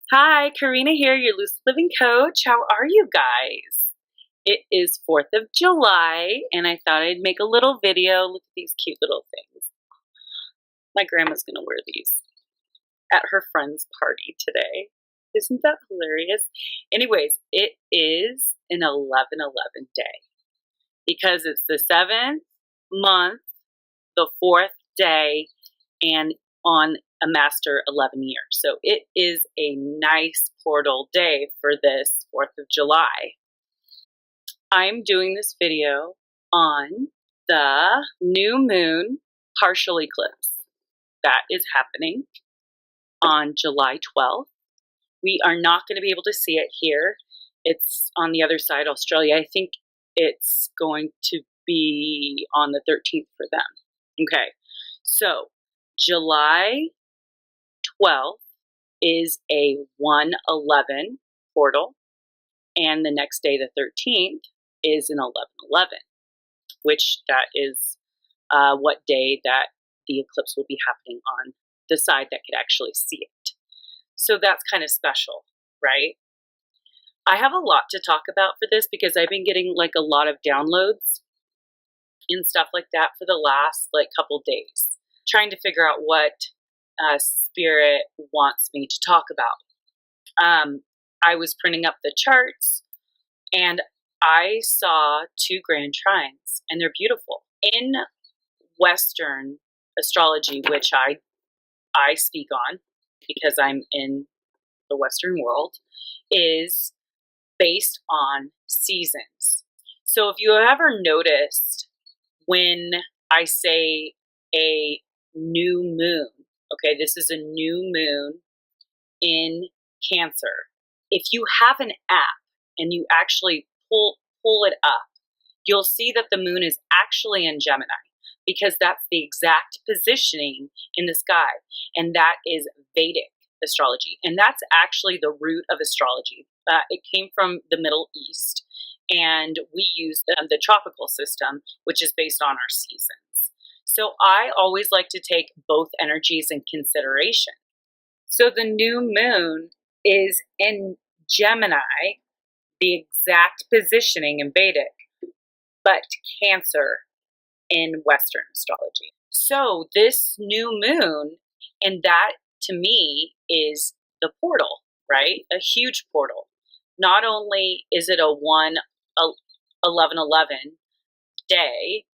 Hi, Karina here, your Lucid Living Coach. How are you guys? It is 4th of July, and I thought I'd make a little video. Look at these cute little things. My grandma's going to wear these at her friend's party today. Isn't that hilarious? Anyways, it is an 11/11 day because it's the 7th month, the 4th day, and on a master 11 years. So it is a nice portal day for this 4th of July. I'm doing this video on the new moon partial eclipse that is happening on July 12th. We are not going to be able to see it here. It's on the other side, Australia. I think it's going to be on the 13th for them. Okay, so July 12th is a 1/11 portal, and the next day, the 13th, is an 11/11, which that is what day that the eclipse will be happening on the side that could actually see it. So that's kind of special, right? I have a lot to talk about for this because I've been getting like a lot of downloads and stuff like that for the last like couple days, trying to figure out what Spirit wants me to talk about. I was printing up the charts and I saw 2 grand trines, and they're beautiful. In Western astrology, which I speak on because I'm in the Western world, is based on seasons. So if you have ever noticed when I say a new moon, okay, this is a new moon in Cancer. If you have an app and you actually pull it up, you'll see that the moon is actually in Gemini because that's the exact positioning in the sky, and that is Vedic astrology, and that's actually the root of astrology. It came from the Middle East, and we use the tropical system, which is based on our seasons. So I always like to take both energies in consideration. So the new moon is in Gemini, the exact positioning in Vedic, but Cancer in Western astrology. So this new moon, and that to me is the portal, right? A huge portal. Not only is it a 1/11/11 day,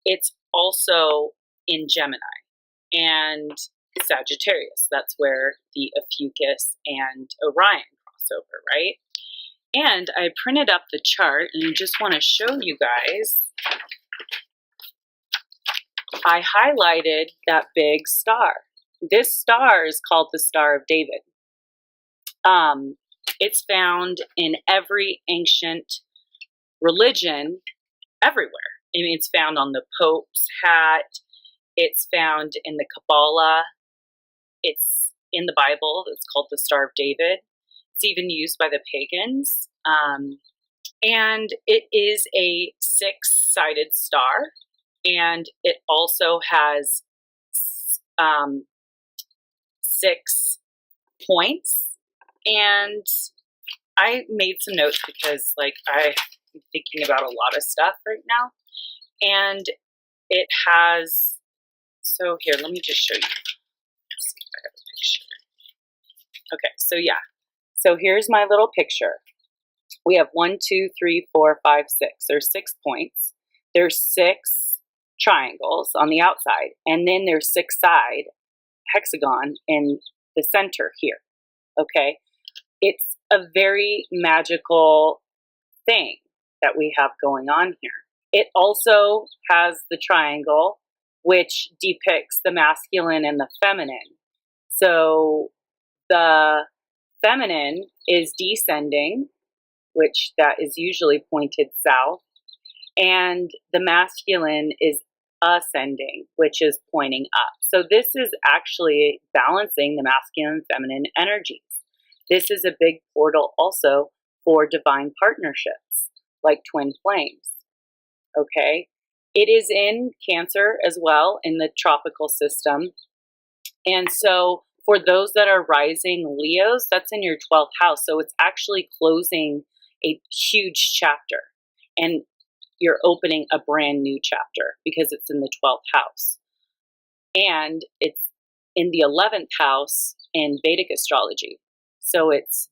it's also in Gemini and Sagittarius. That's where the Ophiuchus and Orion crossover, right? And I printed up the chart and I just want to show you guys. I highlighted that big star. This star is called the Star of David. It's found in every ancient religion everywhere. I mean, it's found on the Pope's hat. It's found in the Kabbalah. It's in the Bible. It's called the Star of David. It's even used by the pagans. And it is a 6-sided star. And it also has 6 points. And I made some notes because like I'm thinking about a lot of stuff right now. And it has, so here, let me just show you. Let's see if I have a picture. Okay, so yeah. So here's my little picture. We have 1, 2, 3, 4, 5, 6. There's 6 points. There's 6 triangles on the outside, and then there's 6-side hexagon in the center here. Okay, it's a very magical thing that we have going on here. It also has the triangle, which depicts the masculine and the feminine. So the feminine is descending, which that is usually pointed south, and the masculine is ascending, which is pointing up. So this is actually balancing the masculine and feminine energies. This is a big portal also for divine partnerships, like twin flames. Okay, it is in Cancer as well in the tropical system. And so For those that are rising Leos, that's in your 12th house. So it's actually closing a huge chapter. And you're opening a brand new chapter because it's in the 12th house. And it's in the 11th house in Vedic astrology. So it's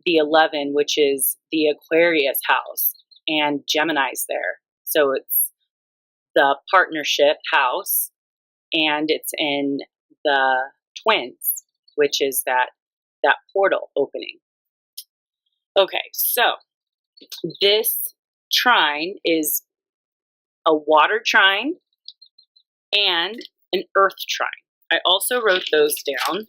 the 11, which is the Aquarius house, and Gemini's there. So it's the partnership house, and it's in the twins, which is that portal opening. Okay, so this trine is a water trine and an earth trine. I also wrote those down.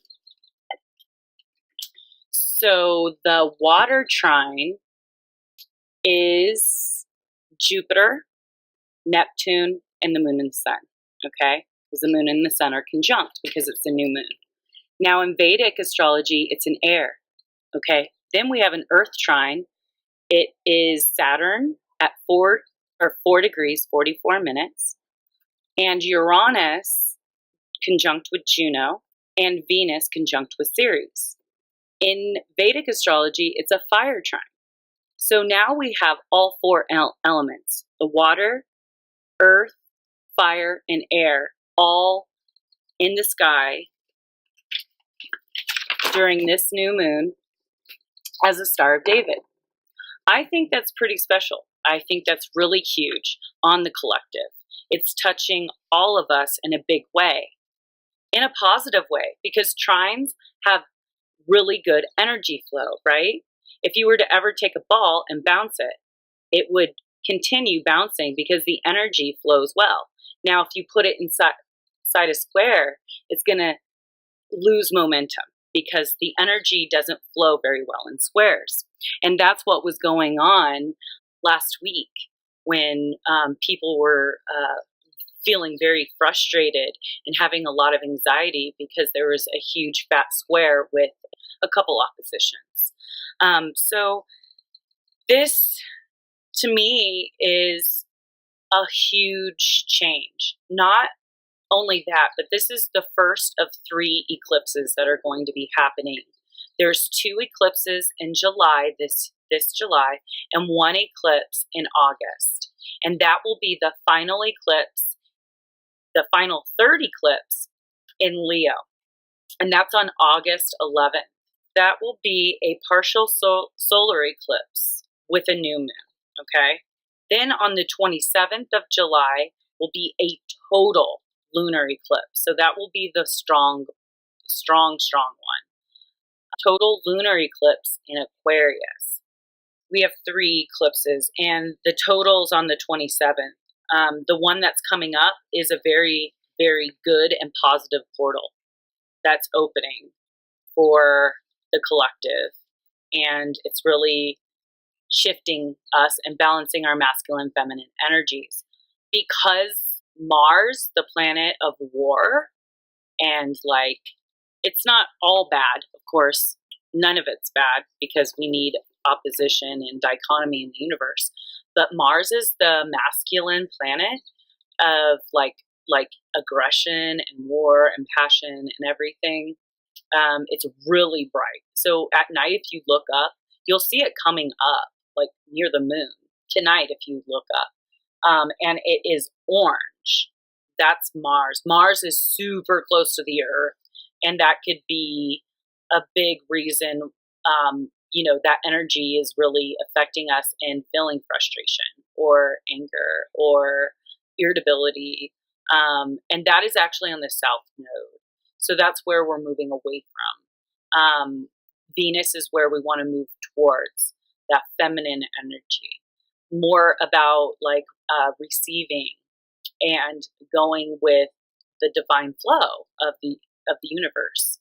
So the water trine is Jupiter, Neptune, and the moon and the sun. Okay? Because the moon and the sun are conjunct because it's a new moon. Now in Vedic astrology, it's an air. Okay? Then we have an earth trine. It is Saturn at 4 degrees, 44 minutes, and Uranus conjunct with Juno, and Venus conjunct with Ceres. In Vedic astrology, it's a fire trine. So now we have all four elements, the water, earth, fire, and air, all in the sky during this new moon as a Star of David. I think that's pretty special. I think that's really huge on the collective. It's touching all of us in a big way, in a positive way, because trines have really good energy flow, right? If you were to ever take a ball and bounce it, it would continue bouncing because the energy flows well. Now, if you put it inside a square, it's going to lose momentum because the energy doesn't flow very well in squares. And that's what was going on last week when people were feeling very frustrated and having a lot of anxiety because there was a huge fat square with a couple oppositions. So this, to me, is a huge change. Not only that, but this is the first of 3 eclipses that are going to be happening. There's 2 eclipses in July, this July, and 1 eclipse in August. And that will be the final eclipse, the final third eclipse in Leo. And that's on August 11th. That will be a partial solar eclipse with a new moon, okay? Then on the 27th of July will be a total lunar eclipse. So that will be the strong one. Total lunar eclipse in Aquarius. We have 3 eclipses, and the total's on the 27th. The one that's coming up is a very, very good and positive portal that's opening for the collective, and it's really shifting us and balancing our masculine feminine energies, because Mars, the planet of war, and like, it's not all bad, of course, none of it's bad because we need opposition and dichotomy in the universe, but Mars is the masculine planet of like aggression and war and passion and everything. It's really bright. So at night, if you look up, you'll see it coming up, like near the moon tonight, if you look up. And it is orange. That's Mars. Mars is super close to the Earth. And that could be a big reason, that energy is really affecting us in feeling frustration or anger or irritability. And that is actually on the south node. So that's where we're moving away from. Venus is where we want to move towards, that feminine energy, more about receiving and going with the divine flow of the universe.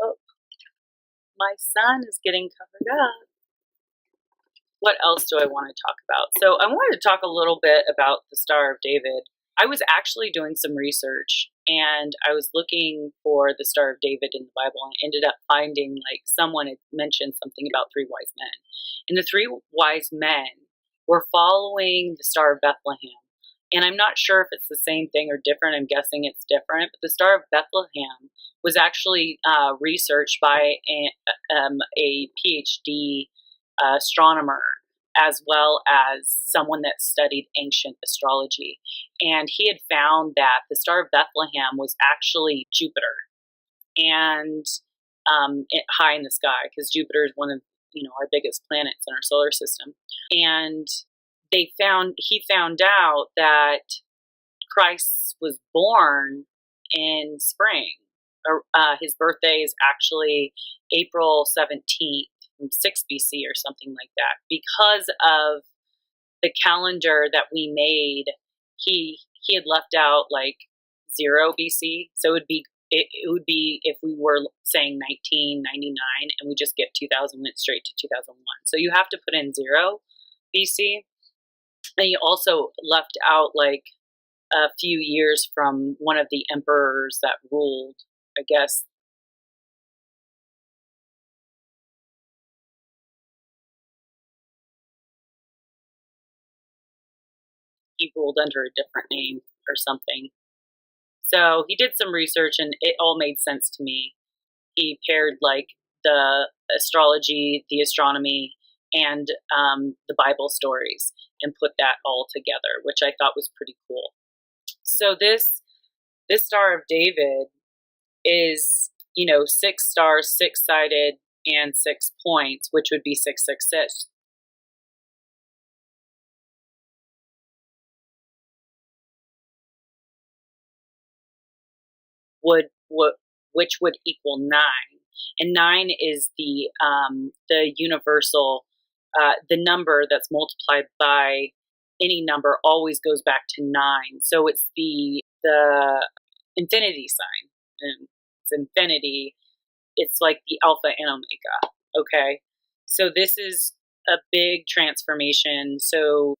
Oh, my son is getting covered up. What else do I want to talk about? So I wanted to talk a little bit about the Star of David. I was actually doing some research, and I was looking for the Star of David in the Bible, and ended up finding someone had mentioned something about 3 wise men. And the 3 wise men were following the Star of Bethlehem And I'm not sure if it's the same thing or different. I'm guessing it's different. But the Star of Bethlehem was actually researched by a PhD astronomer, as well as someone that studied ancient astrology. And he had found that the Star of Bethlehem was actually Jupiter, and high in the sky, because Jupiter is one of our biggest planets in our solar system. And he found out that Christ was born in spring. His birthday is actually April 17th, 6 BC or something like that. Because of the calendar that we made, he had left out like 0 BC. So it would be if we were saying 1999 and we just get 2000, went straight to 2001. So you have to put in 0 BC. And you also left out like a few years from one of the emperors that ruled, I guess. He ruled under a different name or something. So he did some research and it all made sense to me. He paired like the astrology, the astronomy, and the Bible stories and put that all together, which I thought was pretty cool. So this Star of David is, 6 stars, 6-sided, and 6 points, which would be 666. Which would equal 9, and 9 is the universal, the number that's multiplied by any number always goes back to 9. So it's the infinity sign, and it's infinity. It's like the alpha and omega. Okay, so this is a big transformation. So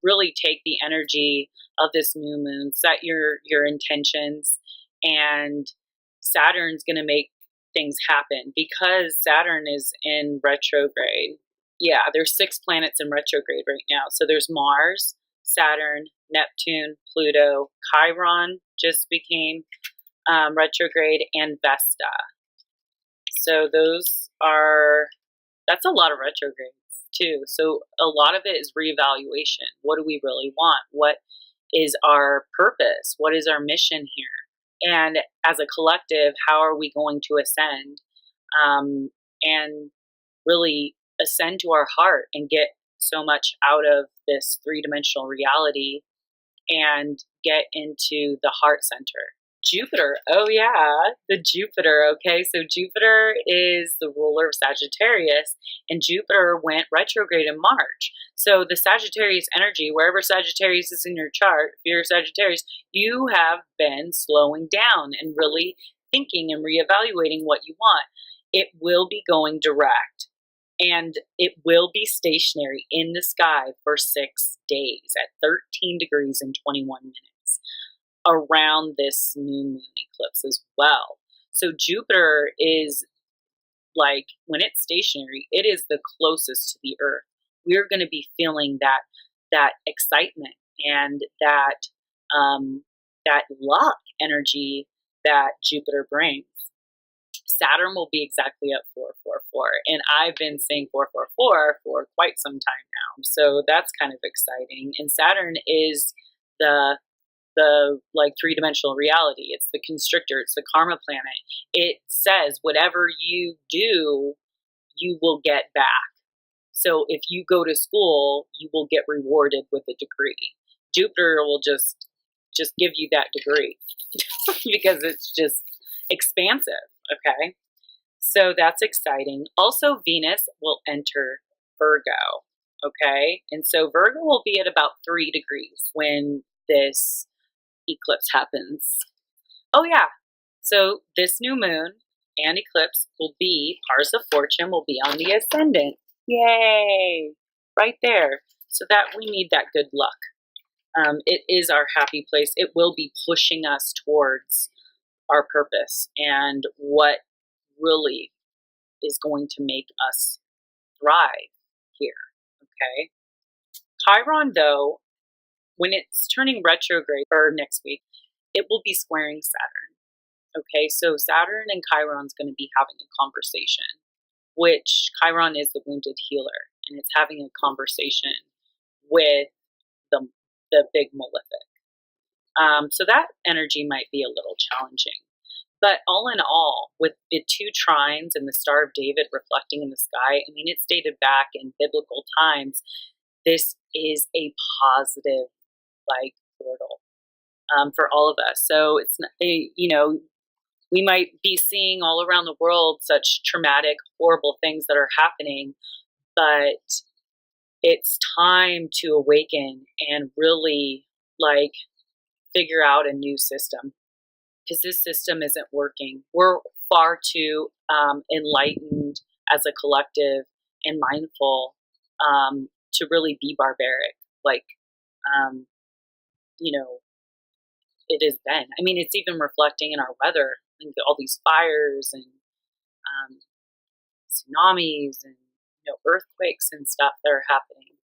really take the energy of this new moon, set your intentions, and Saturn's going to make things happen because Saturn is in retrograde. Yeah, there's 6 planets in retrograde right now. So there's Mars, Saturn, Neptune, Pluto, Chiron just became retrograde, and Vesta. So that's a lot of retrogrades too. So a lot of it is reevaluation. What do we really want? What is our purpose? What is our mission here? And as a collective, how are we going to ascend and really ascend to our heart and get so much out of this 3-dimensional reality and get into the heart center? Jupiter. Oh, yeah, the Jupiter. Okay, so Jupiter is the ruler of Sagittarius, and Jupiter went retrograde in March. So the Sagittarius energy, wherever Sagittarius is in your chart, if you're Sagittarius, you have been slowing down and really thinking and reevaluating what you want. It will be going direct, and it will be stationary in the sky for 6 days at 13 degrees and 21 minutes. Around this new moon eclipse as well. So Jupiter is like, when it's stationary, it is the closest to the Earth. We're going to be feeling that excitement and that luck energy that Jupiter brings. Saturn will be exactly at 444, and I've been saying 444 for quite some time now. So that's kind of exciting. And Saturn is the like 3-dimensional reality. It's the constrictor. It's the karma planet. It says whatever you do, you will get back. So if you go to school, you will get rewarded with a degree. Jupiter will just just give you that degree because it's just expansive, okay? So that's exciting. Also, Venus will enter Virgo, okay? And so Virgo will be at about 3 degrees when this eclipse happens. Oh yeah, so this new moon and eclipse will be, Pars of Fortune will be on the ascendant. Yay! Right there. So that we need that good luck. It is our happy place. It will be pushing us towards our purpose and what really is going to make us thrive here, okay? Chiron, though, when it's turning retrograde, or next week, it will be squaring Saturn, okay? So Saturn and Chiron's going to be having a conversation, which Chiron is the wounded healer, and it's having a conversation with the big malefic. So that energy might be a little challenging. But all in all, with the 2 trines and the Star of David reflecting in the sky, I mean, it's dated back in biblical times. This is a positive, like, portal for all of us. So it's, you know, we might be seeing all around the world such traumatic, horrible things that are happening, but it's time to awaken and really, like, figure out a new system, because this system isn't working. We're far too enlightened as a collective and mindful to really be barbaric, like, you know, it has been. I mean, it's even reflecting in our weather. I think all these fires and tsunamis and, you know, earthquakes and stuff that are happening.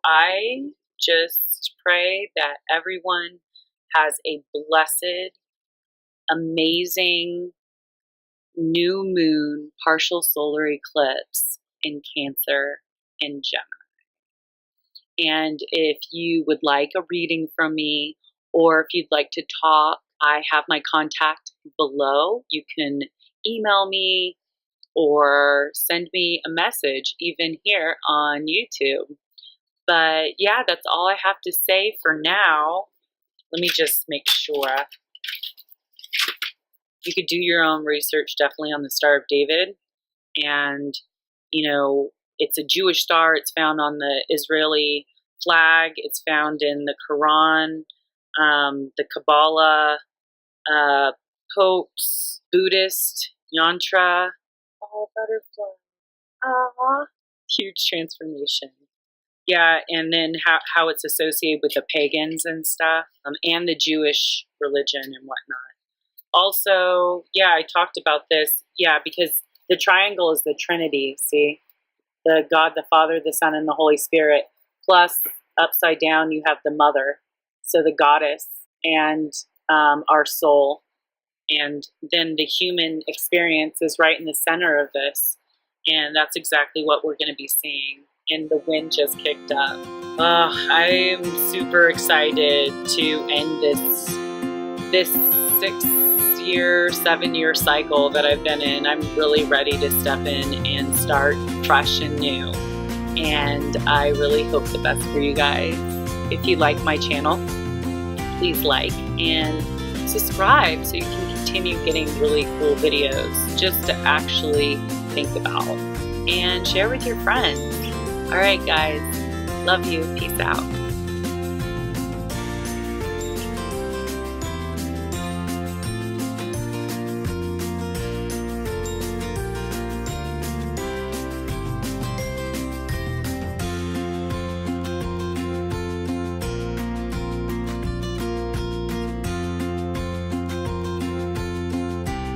I just pray that everyone has a blessed, amazing new moon partial solar eclipse in Cancer and Gemini. And if you would like a reading from me, or if you'd like to talk, I have my contact below. You can email me or send me a message, even here on YouTube. But yeah, that's all I have to say for now. Let me just make sure. You could do your own research, definitely, on the Star of David. And, you know, it's a Jewish star. It's found on the Israeli flag. It's found in the Quran, the Kabbalah, popes, Buddhist, yantra. Oh, butterfly. Huge transformation. Yeah, and then how it's associated with the pagans and stuff, and the Jewish religion and whatnot. Also, yeah, I talked about this, yeah, because the triangle is the Trinity, see? The God, the Father, the Son, and the Holy Spirit. Plus, upside down, you have the Mother, so the goddess, and our soul. And then the human experience is right in the center of this. And that's exactly what we're going to be seeing. And the wind just kicked up. I am super excited to end this 7-year cycle that I've been in. I'm really ready to step in and start fresh and new. And I really hope the best for you guys. If you like my channel, please like and subscribe so you can continue getting really cool videos just to actually think about, and share with your friends. All right, guys. Love you. Peace out.